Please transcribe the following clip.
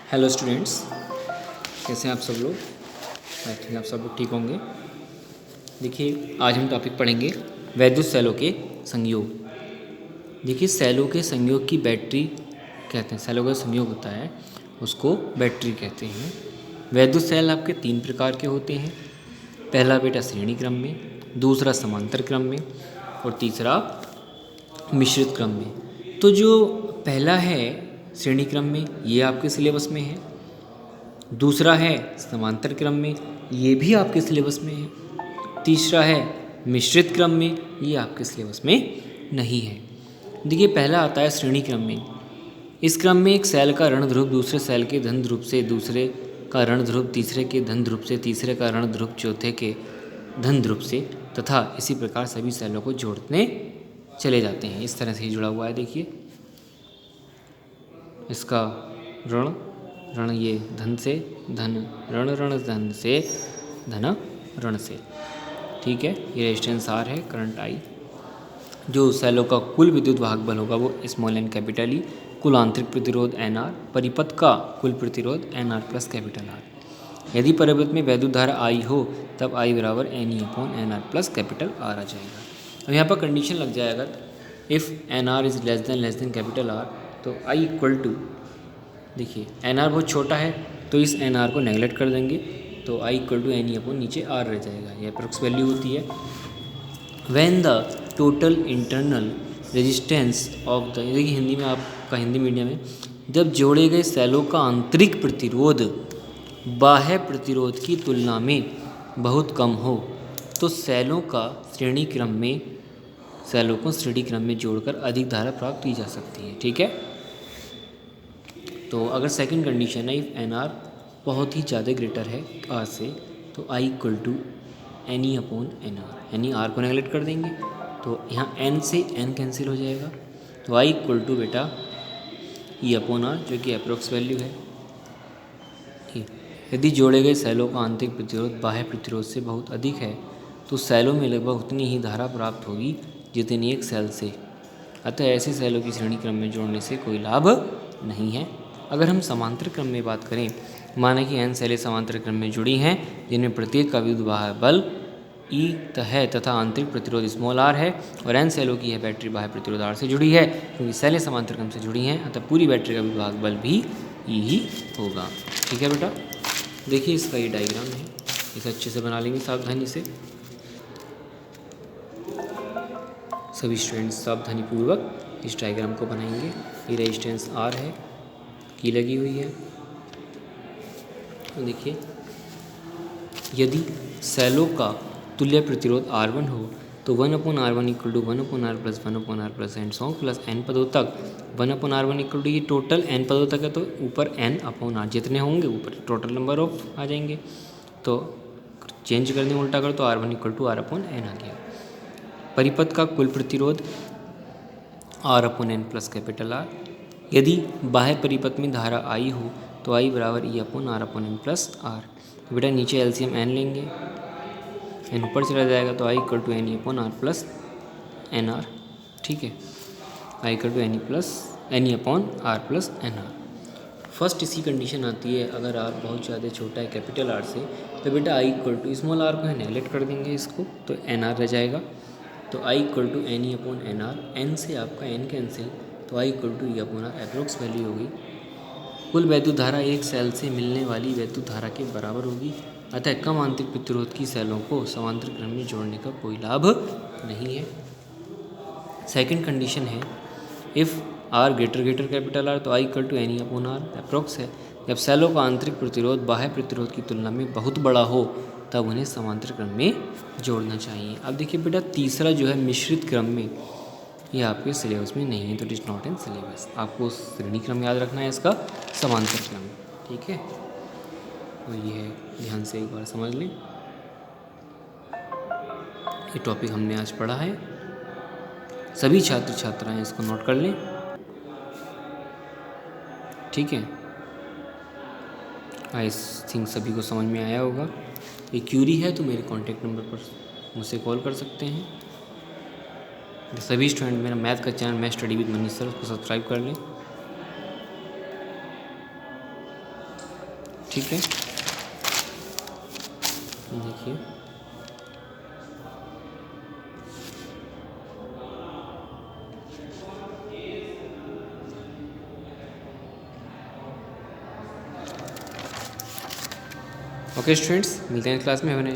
Hello students, कैसे हैं आप सब लोग। आई थिंक आप सब लोग ठीक होंगे। देखिए, आज हम टॉपिक पढ़ेंगे वैद्युत सेलों के संयोग। देखिए, सेलों के संयोग की बैटरी कहते हैं। सेलों का संयोग होता है उसको बैटरी कहते हैं। वैद्युत सेल आपके 3 प्रकार के होते हैं। पहला बेटा श्रेणी क्रम में, दूसरा समांतर क्रम में और तीसरा मिश्रित क्रम में। तो जो पहला है श्रेणी क्रम में, ये आपके सिलेबस में है। दूसरा है समांतर क्रम में, ये भी आपके सिलेबस में है। तीसरा है मिश्रित क्रम में, ये आपके सिलेबस में नहीं है। देखिए, पहला आता है श्रेणी क्रम में। इस क्रम में एक सेल का ऋण ध्रुव दूसरे सेल के धन ध्रुव से, दूसरे का ऋण ध्रुव तीसरे के धन ध्रुव से, तीसरे का ऋण ध्रुव चौथे के धन ध्रुव से तथा इसी प्रकार सभी सेलों को जोड़ने चले जाते हैं। इस तरह से ही जुड़ा हुआ है। देखिए, इसका ऋण ऋण ये धन से धन, ऋण ऋण धन से धन ऋण से। ठीक है, ये रेजिस्टेंस आर है, करंट आई। जो सेलों का कुल विद्युत वाहक बल होगा वो स्मॉल एन कैपिटल ई, कुल आंतरिक प्रतिरोध एन आर, परिपथ का कुल प्रतिरोध n R plus capital R. यदि परिपथ में वैद्युत धारा आई हो तब आई बराबर N E upon N R plus capital R आ जाएगा। अब यहाँ पर कंडीशन लग जाएगा, if N R is less than capital R, तो आई इक्वल टू, देखिए एन आर बहुत छोटा है तो इस एन आर को नेगलेक्ट कर देंगे, तो I equal to N E upon नीचे आर रह जाएगा। यह अप्रोक्स वैल्यू होती है। When the total internal resistance of the, देखिए हिंदी में आपका हिंदी मीडियम में, जब जोड़े गए सेलों का आंतरिक प्रतिरोध बाह्य प्रतिरोध की तुलना में बहुत कम हो तो सेलों का श्रेणी क्रम में, सेलों को श्रेणी क्रम में जोड़कर अधिक धारा प्राप्त की जा सकती है। ठीक है, तो अगर सेकंड कंडीशन है, इफ़ एन आर बहुत ही ज़्यादा ग्रेटर है आर से, तो I equal to N E upon N R, यानी आर को नेगलेक्ट कर देंगे तो यहाँ एन से एन कैंसिल हो जाएगा, तो आई इक्वल टू बेटा ई अपॉन आर, जो कि अप्रोक्स वैल्यू है। ठीक, यदि जोड़े गए सेलों का आंतरिक प्रतिरोध बाह्य प्रतिरोध से बहुत अधिक है तो सेलों में लगभग उतनी ही धारा प्राप्त होगी जितनी एक सेल से। अतः ऐसे सेलों की श्रेणी क्रम में जोड़ने से कोई लाभ नहीं है। अगर हम समांतर क्रम में बात करें, माना कि एन सेलें समांतर क्रम में जुड़ी हैं जिनमें प्रत्येक का विद्युत वाहक बल ई है तथा आंतरिक प्रतिरोध स्मॉल आर है, और एन सेलों की यह बैटरी बाह्य प्रतिरोध आर से जुड़ी है। क्योंकि सेलें समांतर क्रम से जुड़ी हैं अतः पूरी बैटरी का विद्युत वाहक बल भी ई ही होगा। ठीक है बेटा, देखिए इसका ये डायग्राम है, इसे अच्छे से बना लेंगे सावधानी से। सभी स्टूडेंट्स सावधानी पूर्वक इस डायग्राम को बनाएंगे। ये रेजिस्टेंस आर है, की लगी हुई है। देखिए, यदि सेलों का तुल्य प्रतिरोध R1 हो तो 1/R1 equal to 1/R plus 1/R plus and so on plus n पदों तक 1/R1 इक्वल टू, ये टोटल n पदों तक है तो ऊपर n अपॉन आर जितने होंगे ऊपर टोटल नंबर ऑफ आ जाएंगे। तो चेंज कर दें, उल्टा कर तो R1 equal to R upon n आ गया। परिपथ का कुल प्रतिरोध R upon n plus capital R. यदि बाह्य परिपथ में धारा आई हो तो आई बराबर E upon R upon n plus R. तो बेटा नीचे एलसीएम एन लेंगे, एन ऊपर चला जाएगा तो I equal to N E upon R plus N R. ठीक है, I equal to N E plus N E upon R plus N R. First इसी कंडीशन आती है, अगर आर बहुत ज़्यादा छोटा है कैपिटल आर से तो बेटा I equal to small R को नेगलेक्ट कर देंगे इसको, तो एन आर रह जाएगा। तो I equal to N E upon N R, N से आपका एन कैंसिल, तो I equal to E upon R approx value होगी। कुल वैद्युत धारा एक सेल से मिलने वाली वैद्युत धारा के बराबर होगी। अतः कम आंतरिक प्रतिरोध की सेलों को समांतर क्रम में जोड़ने का कोई लाभ नहीं है। सेकंड कंडीशन है, if R greater capital R, तो I equal to N E upon R approx है। जब सेलों का आंतरिक प्रतिरोध बाह्य प्रतिरोध की तुलना में बहुत बड़ा हो तब उन्हें समांतर क्रम में जोड़ना चाहिए। अब देखिए बेटा, तीसरा जो है मिश्रित क्रम में, ये आपके सिलेबस में नहीं है तो it is not in syllabus. आपको श्रेणी क्रम याद रखना है, इसका समांतर क्रम। ठीक है, तो ये ध्यान से एक बार समझ लें। ये टॉपिक हमने आज पढ़ा है, सभी छात्र छात्राएं इसको नोट कर लें। ठीक है, आई थिंक सभी को समझ में आया होगा। ये क्यूरी है तो मेरे कॉन्टैक्ट नंबर पर मुझसे कॉल कर सकते हैं। सभी स्टूडेंट मेरा मैथ का channel math study with Manish sir, उसको सब्सक्राइब कर लें। ठीक है, देखिए ओके स्टूडेंट्स, मिलते हैं क्लास में।